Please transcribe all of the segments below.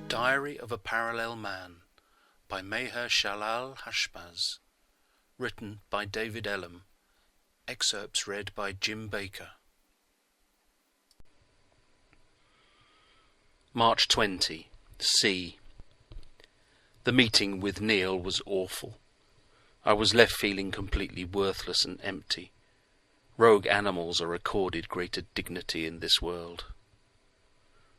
Diary of a Parallel Man by Meher Shalal Hashbaz. Written by David Elam. Excerpts read by Jim Baker. March 20. C. The meeting with Neil was awful. I was left feeling completely worthless and empty. Rogue animals are accorded greater dignity in this world.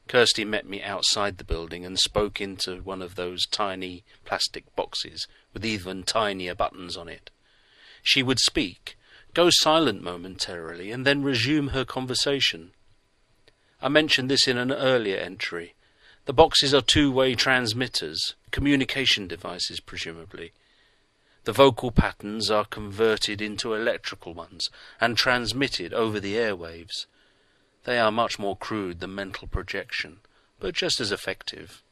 Kirsty met me outside the building and spoke into one of those tiny plastic boxes with even tinier buttons on it. She would speak, go silent momentarily, and then resume her conversation. I mentioned this in an earlier entry. The boxes are two-way transmitters, communication devices presumably. The vocal patterns are converted into electrical ones and transmitted over the airwaves. They are much more crude than mental projection, but just as effective.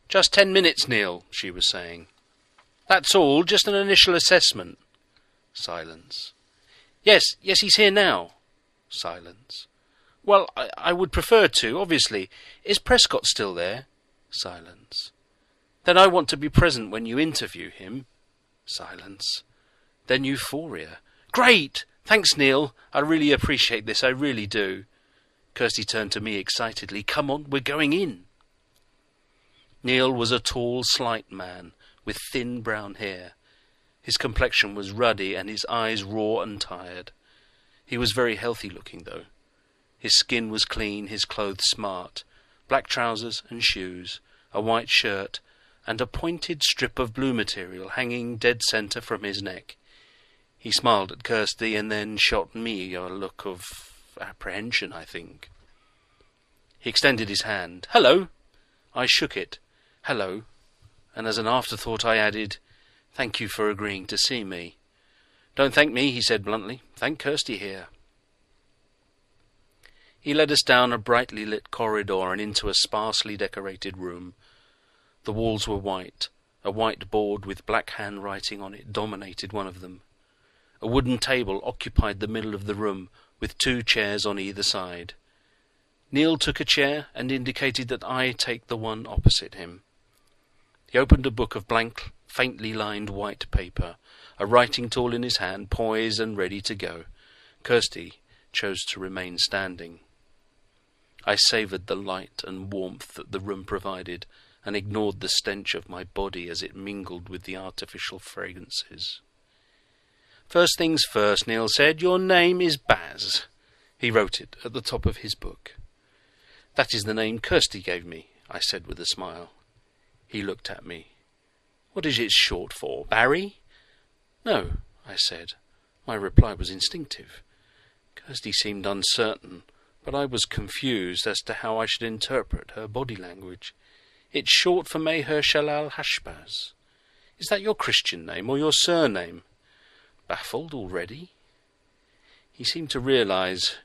"Just 10 minutes, Neil," she was saying. "That's all, just an initial assessment." Silence. Yes, he's here now." Silence. "Well, I would prefer to, obviously. Is Prescott still there?" Silence. "Then I want to be present when you interview him." Silence. Then euphoria. "Great! Thanks, Neil. I really appreciate this, I really do." Kirsty turned to me excitedly. "Come on, we're going in." Neil was a tall, slight man with thin brown hair. His complexion was ruddy and his eyes raw and tired. He was very healthy looking, though. His skin was clean, his clothes smart. Black trousers and shoes, a white shirt, and a pointed strip of blue material hanging dead centre from his neck. He smiled at Kirsty and then shot me a look of apprehension, I think. He extended his hand. "Hello." I shook it. "Hello." And as an afterthought I added, "Thank you for agreeing to see me." "Don't thank me," he said bluntly. "Thank Kirsty here." He led us down a brightly lit corridor and into a sparsely decorated room. The walls were white. A white board with black handwriting on it dominated one of them. A wooden table occupied the middle of the room, with 2 chairs on either side. Neil took a chair and indicated that I take the one opposite him. He opened a book of blank, faintly lined white paper, a writing tool in his hand, poised and ready to go. Kirsty chose to remain standing. I savoured the light and warmth that the room provided, and ignored the stench of my body as it mingled with the artificial fragrances. "First things first," Neil said. "Your name is Baz." He wrote it at the top of his book. "That is the name Kirsty gave me," I said with a smile. He looked at me. "What is it short for? Barry?" "No," I said. My reply was instinctive. Kirsty seemed uncertain, but I was confused as to how I should interpret her body language. "It's short for Meher Shalal Hashbaz. Is that your Christian name or your surname?" Baffled already? He seemed to realize.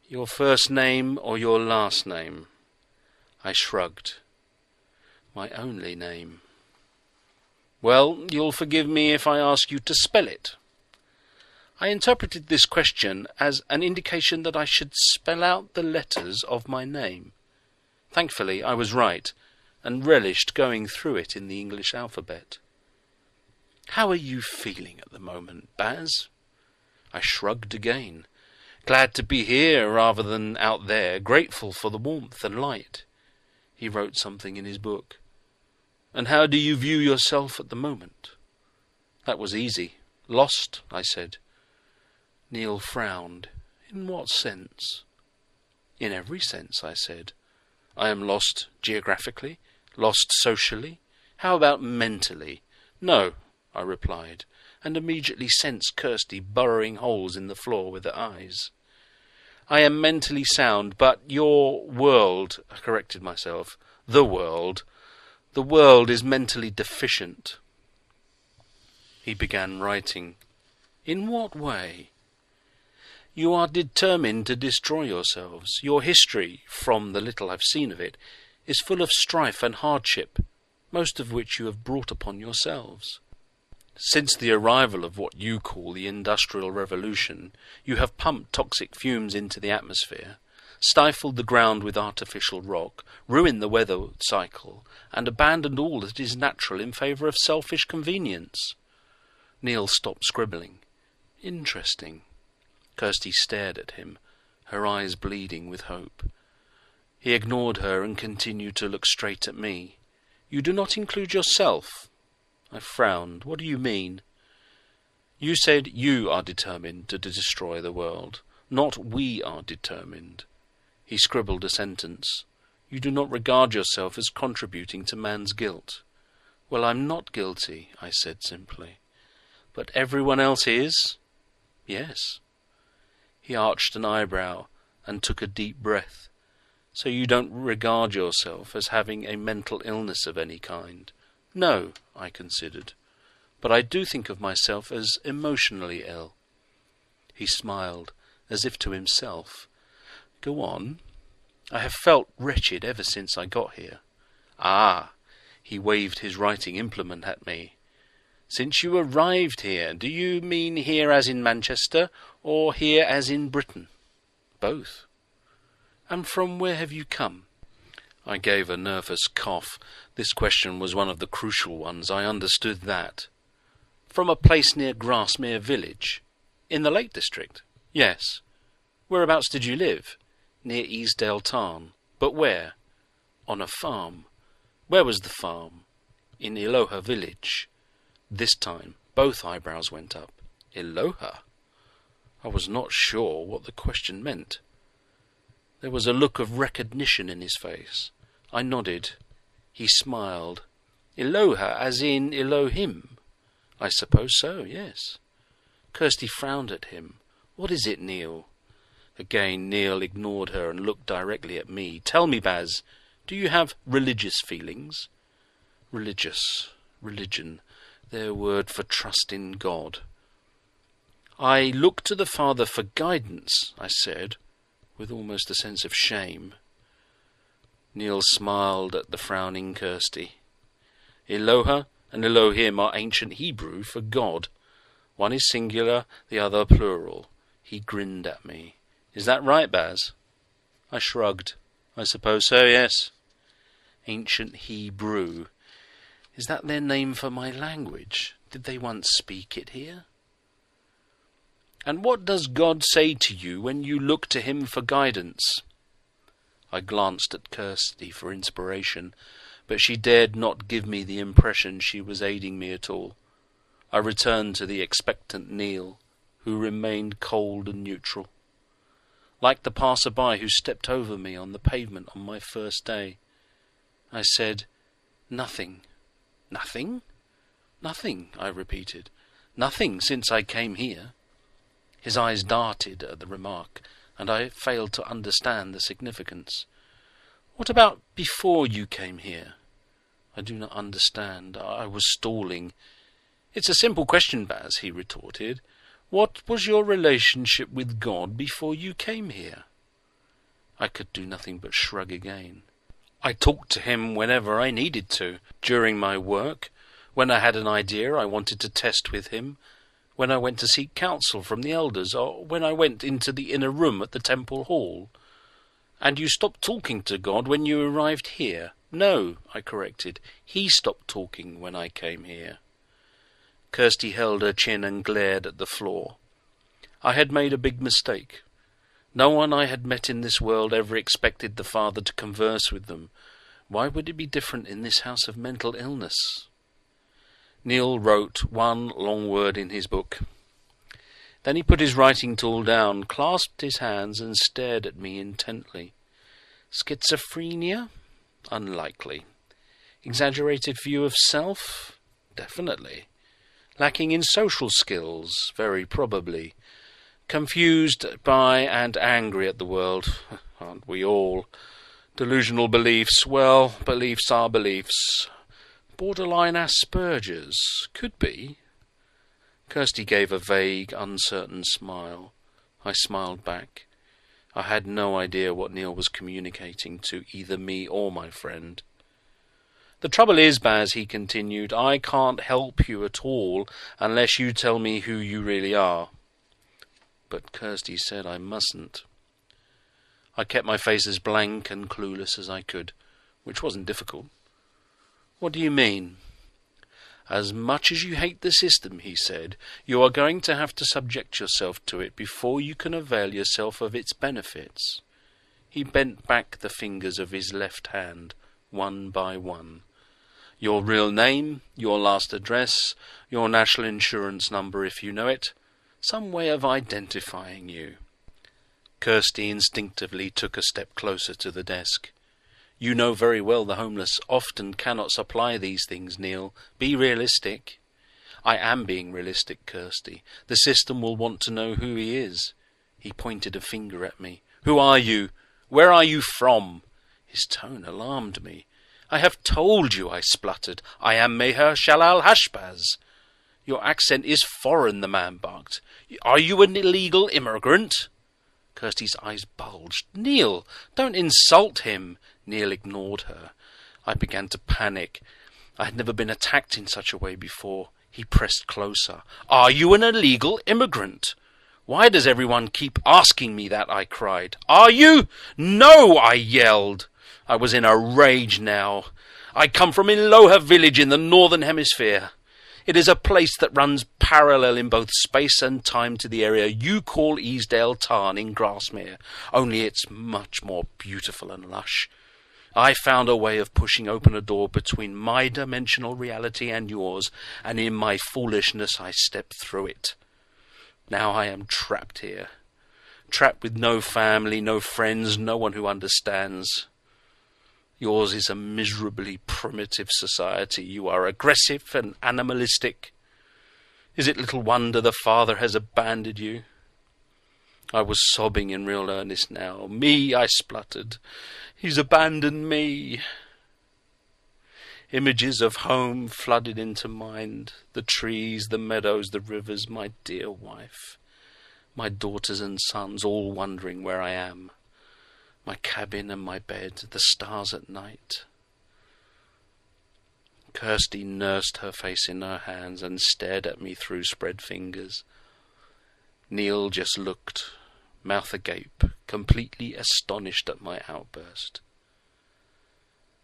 "Your first name or your last name?" I shrugged. "My only name." "Well, you'll forgive me if I ask you to spell it." I interpreted this question as an indication that I should spell out the letters of my name. Thankfully, I was right, and relished going through it in the English alphabet. "How are you feeling at the moment, Baz?" I shrugged again. "Glad to be here rather than out there, grateful for the warmth and light." He wrote something in his book. "And how do you view yourself at the moment?" That was easy. "Lost," I said. Neil frowned. "In what sense?" "In every sense," I said. "I am lost geographically, lost socially. How about mentally?" "No," I replied, and immediately sensed Kirsty burrowing holes in the floor with her eyes. "I am mentally sound, but your world," I corrected myself, the world is mentally deficient." He began writing. "In what way?" "You are determined to destroy yourselves. Your history, from the little I've seen of it, is full of strife and hardship, most of which you have brought upon yourselves. Since the arrival of what you call the Industrial Revolution, you have pumped toxic fumes into the atmosphere, stifled the ground with artificial rock, ruined the weather cycle, and abandoned all that is natural in favour of selfish convenience. Neil stopped scribbling. Interesting. Kirsty stared at him, her eyes bleeding with hope. He ignored her and continued to look straight at me. You do not include yourself? I frowned. What do you mean? You said you are determined to destroy the world, not we are determined. He scribbled a sentence. You do not regard yourself as contributing to man's guilt. Well, I'm not guilty, I said simply. But everyone else is? Yes. He arched an eyebrow and took a deep breath. So you don't regard yourself as having a mental illness of any kind? No, I considered. But I do think of myself as emotionally ill. He smiled, as if to himself. Go on. I have felt wretched ever since I got here. Ah, he waved his writing implement at me. Since you arrived here, do you mean here as in Manchester, or here as in Britain? Both. And from where have you come? I gave a nervous cough. This question was one of the crucial ones. I understood that. From a place near Grasmere village. In the Lake District? Yes. Whereabouts did you live? Near Easdale Tarn. But where? On a farm. Where was the farm? In Iloha village. This time both eyebrows went up. Iloha? I was not sure what the question meant. There was a look of recognition in his face. I nodded. He smiled. Iloha, as in Elohim? I suppose so, yes. Kirsty frowned at him. What is it, Neil? Again Neil ignored her and looked directly at me. Tell me, Baz, do you have religious feelings? Religion, their word for trust in God. I look to the Father for guidance, I said, with almost a sense of shame. Neil smiled at the frowning Kirsty. Eloha and Elohim are ancient Hebrew for God. One is singular, the other plural. He grinned at me. Is that right, Baz? I shrugged. I suppose so, yes. Ancient Hebrew. Is that their name for my language? Did they once speak it here? And what does God say to you when you look to him for guidance? I glanced at Kirsty for inspiration, but she dared not give me the impression she was aiding me at all. I returned to the expectant Neil, who remained cold and neutral. Like the passer-by who stepped over me on the pavement on my first day, I said, Nothing. Nothing? Nothing, I repeated. Nothing since I came here. His eyes darted at the remark, and I failed to understand the significance. What about before you came here? I do not understand. I was stalling. It's a simple question, Baz, he retorted. What was your relationship with God before you came here? I could do nothing but shrug again. I talked to him whenever I needed to, during my work, when I had an idea I wanted to test with him, when I went to seek counsel from the elders, or when I went into the inner room at the temple hall. And you stopped talking to God when you arrived here? No, I corrected. He stopped talking when I came here. Kirsty held her chin and glared at the floor. I had made a big mistake. No one I had met in this world ever expected the Father to converse with them. Why would it be different in this house of mental illness? Neil wrote one long word in his book. Then he put his writing tool down, clasped his hands, and stared at me intently. Schizophrenia? Unlikely. Exaggerated view of self? Definitely. Lacking in social skills? Very probably. Confused by and angry at the world? Aren't we all? Delusional beliefs? Well, beliefs are beliefs. Borderline Asperger's? Could be. Kirsty gave a vague, uncertain smile. I smiled back. I had no idea what Neil was communicating to either me or my friend. The trouble is, Baz, he continued, I can't help you at all unless you tell me who you really are. But Kirsty said I mustn't. I kept my face as blank and clueless as I could, which wasn't difficult. "What do you mean?" "As much as you hate the system," he said, "you are going to have to subject yourself to it before you can avail yourself of its benefits." He bent back the fingers of his left hand, one by one. "Your real name, your last address, your national insurance number if you know it, some way of identifying you." Kirsty instinctively took a step closer to the desk. "You know very well the homeless often cannot supply these things, Neil. Be realistic." "I am being realistic, Kirsty. The system will want to know who he is." He pointed a finger at me. "Who are you? Where are you from?" His tone alarmed me. "I have told you," I spluttered. "I am Meher Shalal Hashbaz." "Your accent is foreign," the man barked. "Are you an illegal immigrant?" Kirsty's eyes bulged. "Neil, don't insult him." Neil ignored her. I began to panic. I had never been attacked in such a way before. He pressed closer. "Are you an illegal immigrant?" "Why does everyone keep asking me that?" I cried. "Are you?" "No!" I yelled. I was in a rage now. "I come from Iloha village in the northern hemisphere. It is a place that runs parallel in both space and time to the area you call Easdale Tarn in Grasmere, only it's much more beautiful and lush. I found a way of pushing open a door between my dimensional reality and yours, and in my foolishness I stepped through it. Now I am trapped here. Trapped with no family, no friends, no one who understands. Yours is a miserably primitive society. You are aggressive and animalistic. Is it little wonder the Father has abandoned you?" I was sobbing in real earnest now. "Me," I spluttered. "He's abandoned me." Images of home flooded into mind. The trees, the meadows, the rivers, my dear wife, my daughters and sons, all wondering where I am. My cabin and my bed, the stars at night. Kirsty nursed her face in her hands and stared at me through spread fingers. Neil just looked, mouth agape, completely astonished at my outburst.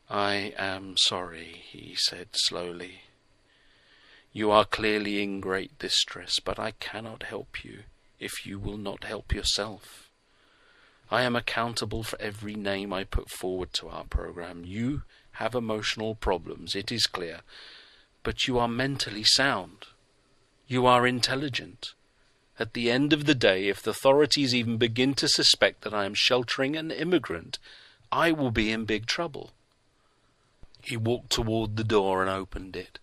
"I am sorry," he said slowly. "You are clearly in great distress, but I cannot help you if you will not help yourself. I am accountable for every name I put forward to our program. You have emotional problems, it is clear, but you are mentally sound. You are intelligent. At the end of the day, if the authorities even begin to suspect that I am sheltering an immigrant, I will be in big trouble." He walked toward the door and opened it.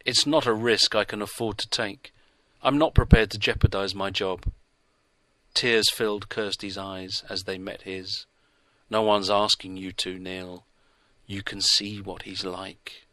"It's not a risk I can afford to take. I'm not prepared to jeopardize my job." Tears filled Kirsty's eyes as they met his. "No one's asking you to, Neil. You can see what he's like."